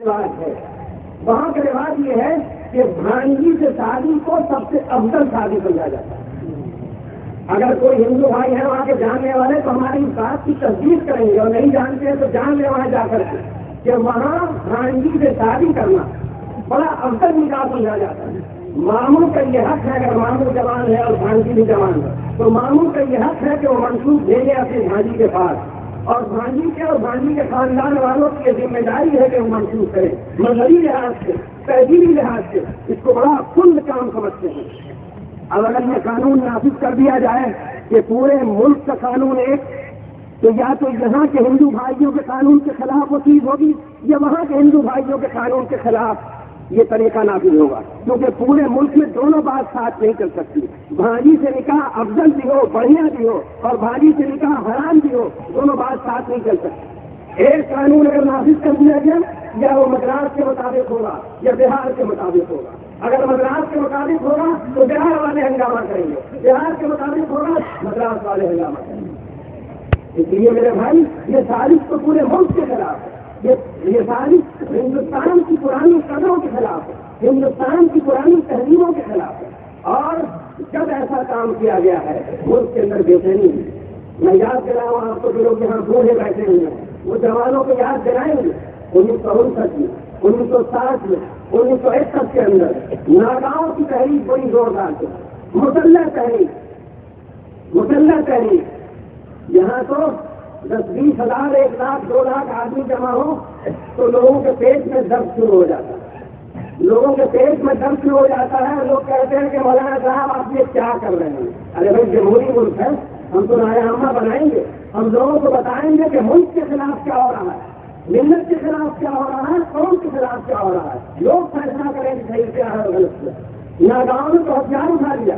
رواج ہے. وہاں کا رواج یہ ہے کہ بھانجی سے شادی کو سب سے افضل شادی سمجھا جاتا ہے. اگر کوئی ہندو بھائی ہے وہاں کے جاننے والے تو ہماری اس بات کی تصدیق کریں گے, اور نہیں جانتے ہیں تو جان لیں وہاں جا کر کے کہ وہاں بھانجی سے شادی کرنا بڑا افضل نکاح سمجھا جاتا ہے. ماموں کا یہ حق ہے, اگر ماموں جوان ہے اور بھانجی بھی جوان ہے تو ماموں کا یہ حق ہے کہ وہ منسوخ بھیجے اپنی بھانجی کے پاس, اور بھانجی کے اور بھانجی کے خاندان والوں کی یہ ذمہ داری ہے کہ وہ منسوخ کریں. مذہبی لحاظ سے, تہذیبی لحاظ سے اس کو بڑا کند کام سمجھتے ہیں. اب اگر یہ قانون نافذ کر دیا جائے کہ پورے ملک کا قانون ایک, تو یا تو یہاں کے ہندو بھائیوں کے قانون کے خلاف وہ چیز ہوگی, یا وہاں کے ہندو بھائیوں کے قانون کے خلاف یہ طریقہ نافذ ہوگا, کیونکہ پورے ملک میں دونوں بات ساتھ نہیں کر سکتی. بھانجی سے نکاح افضل بھی ہو, بڑھیا بھی ہو, اور بھانجی سے نکاح حرام بھی ہو, دونوں بات ساتھ نہیں کر سکتی. ایک قانون اگر نافذ کر دیا گیا یا وہ مدراس کے مطابق ہوگا یا بہار کے مطابق ہوگا. اگر مدراس کے مطابق ہوگا تو بہار والے ہنگامہ کریں گے, بہار کے مطابق ہوگا مدراس والے ہنگامہ کریں گے. اس لیے میرے بھائی یہ سازش تو پورے ملک کے خلاف ہے, یہ سازش ہندوستان کی پرانی قدروں کے خلاف ہے, ہندوستان کی پرانی تہذیبوں کے خلاف ہے. اور جب ایسا کام کیا گیا ہے ملک کے اندر بے چینی ہے. میں یاد دلاؤں آپ کو جو لوگ یہاں بوڑھے بیٹھے ہوئے ہیں وہ جوانوں کو یاد دلائیں گے 1959 میں, 1960 میں, 1961 کے اندر ناگاؤں کی تحریک بڑی زوردار تھی. مسلح تحریک یہاں تو 10-20 ہزار 1 لاکھ 2 لاکھ آدمی جمع ہو تو لوگوں کے پیٹ میں درد شروع ہو جاتا ہے. لوگوں کے پیٹ میں درد شروع ہو جاتا ہے. لوگ کہتے ہیں کہ مولانا صاحب آپ یہ کیا کر رہے ہیں؟ ارے بھائی جمہوری ملک ہے, ہم تو نامہ بنائیں گے, ہم لوگوں کو بتائیں گے کہ ملک کے خلاف کیا ہو رہا ہے, ملت کے خلاف کیا ہو رہا ہے, قوم کے خلاف کیا ہو رہا ہے. لوگ فیصلہ کریں کہ صحیح کیا ہے اور غلط کیا. ناگاؤں نے تو ہتھیار اٹھا لیا,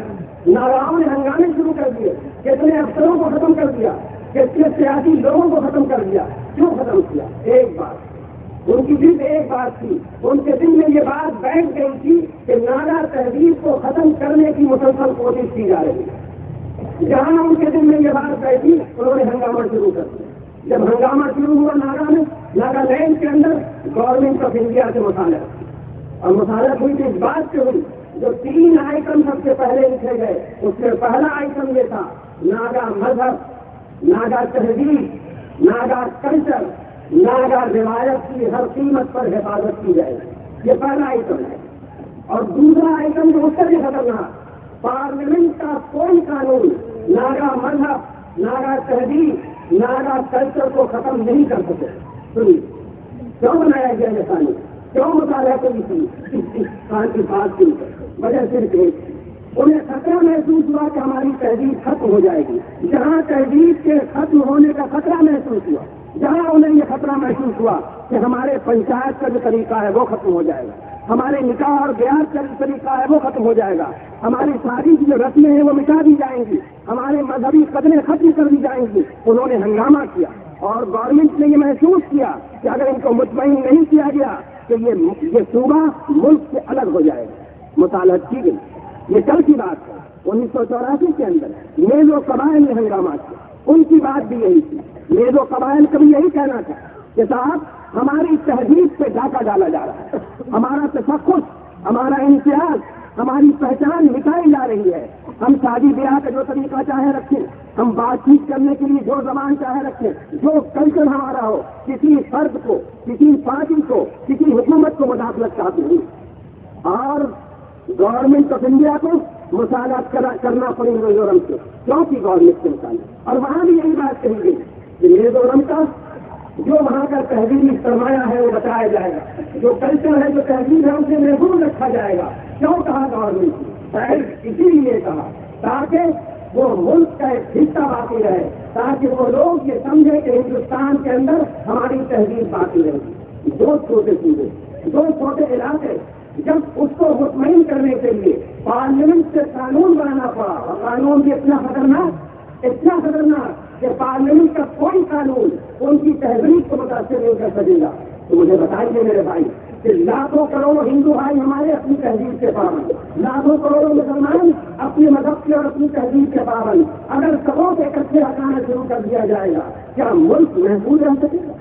ناگاؤں نے ہنگامے شروع کر دیے, کتنے افسروں کو ختم کر دیا, کتنے سیاسی لوگوں کو ختم کر دیا. کیوں ختم کیا؟ ایک بات, ان کی دل میں ایک بات تھی, ان کے دل میں یہ بات بیٹھ گئی تھی کہ ناگا تہذیب کو ختم کرنے کی مسلسل کوشش کی جا رہی ہے. جہاں ان کے دل میں یہ بات بیٹھی انہوں نے ہنگامہ شروع کر دیا. جب ہنگامہ شروع ہوا ناگا لینڈ کے اندر گورنمنٹ آف انڈیا سے مصالحت, اور مصالحت ہوئی تو اس بات سے ہوئی جو 3 آئٹم سب سے پہلے لکھے گئے. اس میں پہلا آئٹم یہ تھا ناگا مذہب, ناگا تہذیب, ناگا کلچر, ناگا روایت کی ہر قیمت پر حفاظت کی جائے. یہ پہلا آئٹم ہے. اور دوسرا آئٹم جو اس سے بھی خطرناک, پارلیمنٹ کا کوئی قانون ناگا مذہب, ناگا تہذیب, ناگا کلچر کو ختم نہیں کر سکے. سنیے کیوں بنایا گیا یہ قانون, کیوں مطالعہ کی تھی کی بات کی وجہ صرف ایک, انہیں خطرہ محسوس ہوا کہ ہماری تہذیب ختم ہو جائے گی. جہاں تہذیب کے ختم ہونے کا خطرہ محسوس ہوا, جہاں انہیں یہ خطرہ محسوس ہوا کہ ہمارے پنچایت کا جو طریقہ ہے وہ ختم ہو جائے گا, ہمارے نکاح اور بیاہ کا جو طریقہ ہے وہ ختم ہو جائے گا, ہماری شادی کی جو رسمیں ہیں وہ مٹا دی جائیں گی, ہمارے مذہبی قدریں ختم کر دی جائیں گی. انہوں نے ہنگامہ کیا اور گورنمنٹ نے یہ محسوس کیا کہ اگر ان کو مطمئن نہیں کیا گیا تو یہ صوبہ ملک سے الگ ہو جائے گا. مصالحت کی گئی. یہ کل کی بات ہے, 1984 کے اندر میز و قبائل نے ہنگامہ کیا. ان کی بات بھی یہی تھی. میز و قبائل کا بھی یہی کہنا تھا کہ صاحب ہماری تہذیب پہ ڈاکہ ڈالا جا رہا ہے, ہمارا تفخر, ہمارا امتیاز, ہماری پہچان مٹائی جا رہی ہے. ہم شادی بیاہ کا جو طریقہ چاہے رکھیں, ہم بات چیت کرنے کے لیے جو زبان چاہے رکھیں, جو کلچر ہمارا ہو, کسی فرد کو, کسی پارٹی کو, کسی حکومت کو مداخلت چاہتے نہیں. اور گورنمنٹ آف انڈیا کو مصالحت کرنا پڑی میزورم سے, کیونکہ گورنمنٹ سے مصالحت. اور وہاں بھی یہی بات کہی گئی کہ میزورم کا جو وہاں کا تہذیبی سرمایہ ہے وہ بچایا جائے گا, جو کلچر ہے, جو تہذیب ہے اسے محفوظ رکھا جائے گا. کیوں کہا گورنمنٹ نے؟ شاید اسی لیے کہا تاکہ وہ ملک کا ایک حصہ باقی رہے, تاکہ وہ لوگ یہ سمجھے کہ ہندوستان کے اندر ہماری تہذیب باقی رہے گی. 2 چھوٹے صوبے, 2 چھوٹے علاقے, جب اس کو مطمئن کرنے کے لیے پارلیمنٹ سے قانون بنانا پڑا, اور قانون بھی اتنا خطرناک کہ پارلیمنٹ کا کوئی قانون ان کی تہذیب کو متاثر نہیں کر سکے گا. تو مجھے بتائیے میرے بھائی کہ لاکھوں کروڑوں ہندو بھائی ہمارے اپنی تہذیب کے پابند, لاکھوں کروڑوں مسلمان اپنے مذہب کے اور اپنی تہذیب کے پابند, اگر سبوں سے اکٹھے ہٹانا شروع کر دیا جائے گا, کیا ملک محفوظ رہ سکے گا؟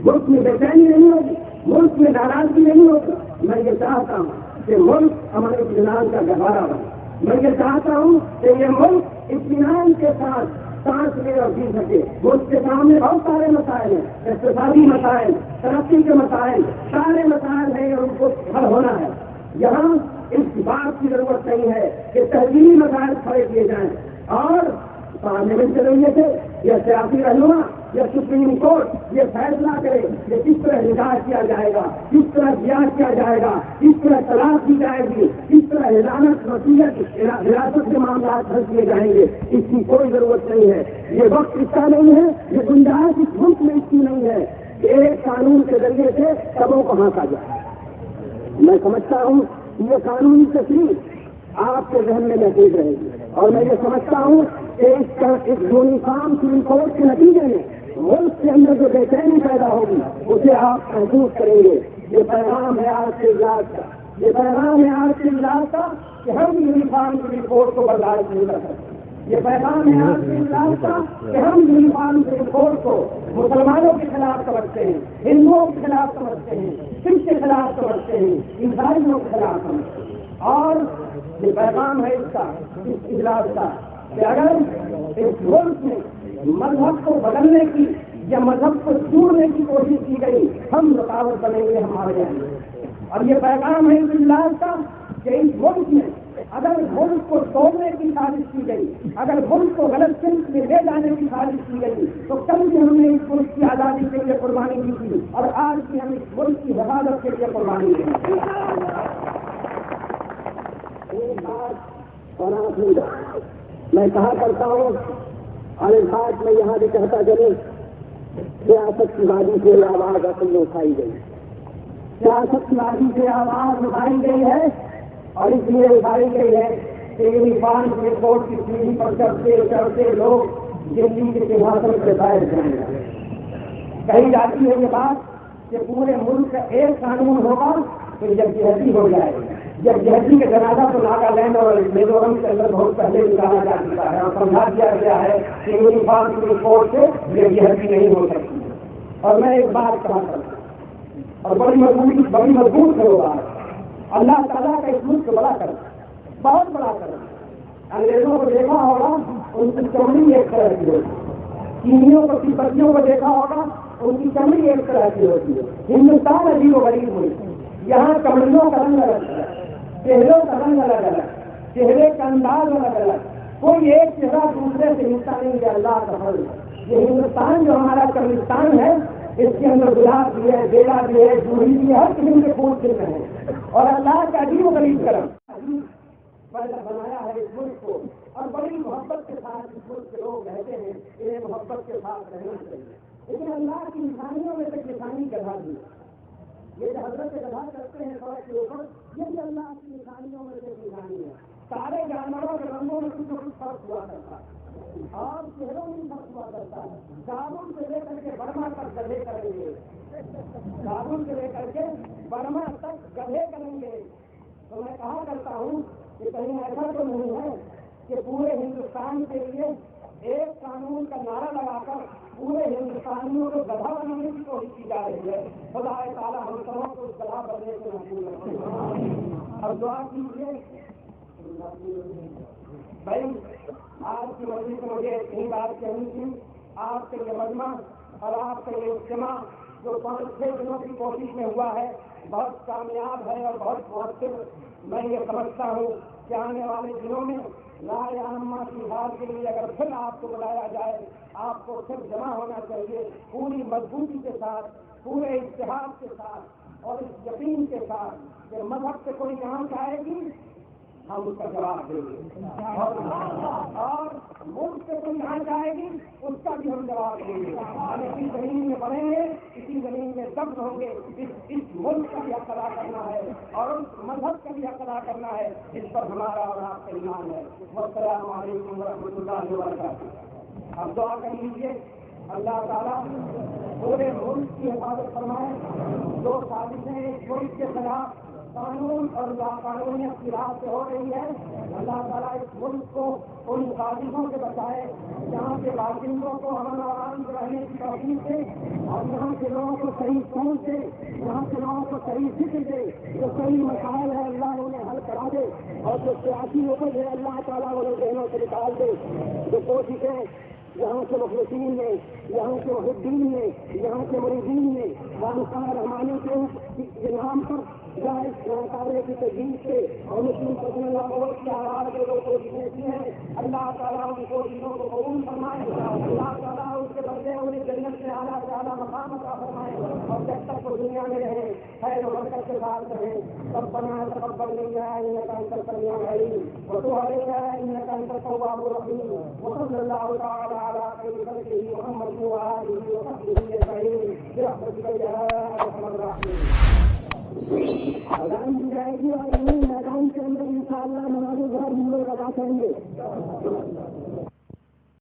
ملک میں بے چینی نہیں ہوگی, ملک میں ناراضگی نہیں ہوگی. میں یہ چاہتا ہوں کہ ملک امن اطمینان کا گہوارہ بنے. میں یہ چاہتا ہوں کہ یہ ملک اطمینان کے ساتھ سانس لے اور جی سکے. ملک کے سامنے بہت سارے مسائل ہیں, اقتصادی مسائل, ترقی کے مسائل, سارے مسائل ہیں اور ان کو حل ہونا ہے. یہاں اس بات کی ضرورت نہیں ہے کہ تہذیبی مسائل کھڑے کیے جائیں اور پارلیمنٹ کے ذریعے سے یا سیاسی رہنما یا سپریم کورٹ یہ فیصلہ کرے کہ کس طرح نکاح کیا جائے گا, کس طرح بیاہ کیا جائے گا, کس طرح طلاق کی جائے گی, کس طرح حضانت وصیت حراست کے معاملات حل کیے جائیں گے. اس کی کوئی ضرورت نہیں ہے. یہ وقت اس کا نہیں ہے, یہ گنجائش اس ملک میں اس کی نہیں ہے کہ ایک قانون کے ذریعے سے سبوں کو ہانکا جائے. میں سمجھتا ہوں یہ قانونی تشریح آپ کے ذہن میں محفوظ رہے گی اور میں یہ سمجھتا ہوں کہ اس یونیفارم سپریم کورٹ کے نتیجے میں ملک کے اندر جو بے چینی پیدا ہوگی اسے آپ محسوس کریں گے. یہ پیغام ہے آج کے اجلاس کا, یہ پیغام ہے آج کے اجلاس کا کہ ہم یونیفارم سپریم کورٹ کو برداشت نہیں کر سکتے. یہ پیغام ہے آج کے اجلاس کا کہ ہم یونیفارم سپریم کورٹ کو مسلمانوں کے خلاف سمجھتے ہیں, ہندوؤں کے خلاف سمجھتے ہیں, سکھ کے خلاف سمجھتے ہیں, عیسائیوں کے خلاف سمجھتے ہیں. اور یہ پیغام ہے اس کا, اس اجلاس کا, کہ اگر اس ملک میں مذہب کو بدلنے کی یا مذہب کو چھوڑنے کی کوشش کی گئی ہم رکاوٹ بنیں گے ہمارے یہاں. اور یہ پیغام ہے اس اجلاس کا کہ اس ملک میں اگر ملک کو توڑنے کی سازش کی گئی, اگر ملک کو غلط سمت میں لے جانے کی سازش کی گئی تو کل بھی ہم نے اس ملک کی آزادی کے لیے قربانی دی تھی اور آج بھی ہم اس ملک کی حفاظت کے لیے قربانی دی. ایک بات میں کہا کرتا ہوں اور اس بات میں یہاں بھی کہتا چلوں, سیاست کی وادی سے آواز اصل اٹھائی گئی, سیاست کی وادی سے آواز اٹھائی گئی ہے اور اس لیے اٹھائی گئی ہے کہ یونیفارم سپریم کورٹ کی سیڑھی پر چڑھتے چڑھتے لوگ دلی کے سنگھاسن سے باہر جائیں گے. کہی جاتی ہے یہ بات کہ پورے ملک کا ایک قانون ہوگا تو یکجہتی ہو جائے گی. یکجہتی کا جنازہ تو ناگالینڈ اور میزورم کے اندر بہت پہلے نکالا جا چکا ہے اور سمجھا دیا گیا ہے کہ یونیفارم سپریم کورٹ سے یکجہتی نہیں ہو سکتی. اور میں ایک بات کہا کرتا ہوں اور بڑی مضبوط ہے وہ بات, اللہ تعالیٰ کا اس ملک کو بڑا کر, بہت بڑا کر. انگریزوں کو دیکھا ہوگا ان کی چمڑی ایک طرح کی ہوتی ہے, چینیوں کو تبتیوں کو دیکھا ہوگا ان کی چمڑی ایک طرح کی ہوتی ہے. ہندوستان عجیب و غریب ہوئی, یہاں چمڑیوں کا رنگ الگ الگ, چہروں کا رنگ الگ الگ, چہرے کا انداز الگ الگ, کوئی ایک چہرہ دوسرے سے ملتا نہیں. یہ اللہ کا فضل ہے. یہ ہندوستان جو ہمارا چمڑستان ہے اس کے اندر گلاب بھی ہے, بیلا بھی ہے, جوہی بھی ہے, ہر قسم کے پھول کھل رہے ہیں اور اللہ کا عجیب و غریب کرم پیدا بنایا ہے اس ملک کو اور بڑی محبت کے ساتھ اس ملک کے لوگ رہتے ہیں. انہیں محبت کے ساتھ رہنا چاہیے. لیکن اللہ کی نشانیوں میں سے نشانی گدھا دی, یہ جو حضرت گدھا کرتے ہیں سڑک کے اوپر, یہ بھی اللہ کی نشانیوں میں سے نشانی ہے. سارے جانوروں کے رنگوں میں کچھ فرق ہوا کرتا ہے اور چہروں میں فرق ہوا کرتا ہے. صابن سے لے کر کے برما تک گدھے کریں گے, صابن سے لے کر کے برما تک گدھے کریں گے. تو میں کہا کرتا ہوں کہ کہیں ایسا تو نہیں ہے کہ پورے ہندوستان کے لیے ایک قانون کا نعرہ لگا کر پورے ہندوستانیوں کو گدھا بنانے کی کوشش کی جا رہی ہے. خدا تعالیٰ ہم سب کو اس گدھا بننے سے محفوظ رکھے اور دعا کیجیے. بھائی آج کی مرضی سے مجھے اتنی بات کہنی تھی. آپ کے یہ مجمع اور آپ کا یہ اجتماع جو 5-6 دنوں کی کوشش میں ہوا ہے بہت کامیاب ہے اور بہت مؤثر. میں یہ سمجھتا ہوں کہ آنے والے دنوں میں رائے عامہ کی بات کے لیے اگر پھر آپ کو بلایا جائے آپ کو پھر جمع ہونا چاہیے پوری مضبوطی کے ساتھ, پورے اتحاد کے ساتھ اور اس یقین کے ساتھ کہ مذہب سے کوئی آنچ آئے گی ہم اس کا جواب دیں گے اور ملک سے کوئی آنچ آئے گی اس کا بھی ہم جواب دیں گے. ہم اسی زمین میں پڑھیں گے, اسی زمین میں دفن ہوں گے. اس ملک کا بھی حق ادا کرنا ہے اور اس مذہب کا بھی حق ادا کرنا ہے جس پر ہمارا اور آپ کا ایمان ہے. السلام علیکم ورحمۃ اللہ وبرکاتہ. اب دعا کر لیجیے اللہ تعالیٰ پورے ملک کی حفاظت فرمائے. جو سازشیں اس ملک کے خلاف قانون اور لاقانونیت کی راہ سے ہو رہی ہے، اللہ تعالیٰ اس ملک کو ان غازیوں سے بچائے جہاں کے باشندوں کو امن و امان رہنے کی توفیق دے، اور یہاں کے لوگوں کو صحیح سوچ دے، یہاں کے لوگوں کو صحیح فکر دے، جو صحیح مسائل ہے اللہ انہیں حل کرا دے، اور جو سیاسی اپج ہے اللہ تعالیٰ انہیں ذہنوں سے نکال دے، جو کوششیں یہاں کے مخلصین نے، یہاں کے محبین نے، یہاں کے مریدین نے خانقاہ رحمانی کے نام پر جائز خانقاہ کی تجدید سے اور مسلم پسند اللہ کے آواز کے لوگ کوششیں کی ہیں، اللہ تعالیٰ ان کوششوں کو قبول فرمائے، اللہ تعالیٰ اس کے بدلے انہیں جنت سے اعلیٰ سے اعلیٰ مقام عطا فرمائے، اور جب تک وہ دنیا میں رہے خیر و برکت کے ساتھ رہے۔ ربنا تقبل منا انك انت السميع العليم وتب علينا انك انت التواب الرحيم، وصلى الله تعالى على خير خلقه محمد وآله وصحبه اجمعين برحمتك يا ارحم الراحمين۔ اذان دی جائے گی اور میدان کے اندر انشاءاللہ نماز ظہر ہم لوگ ادا کریں گے۔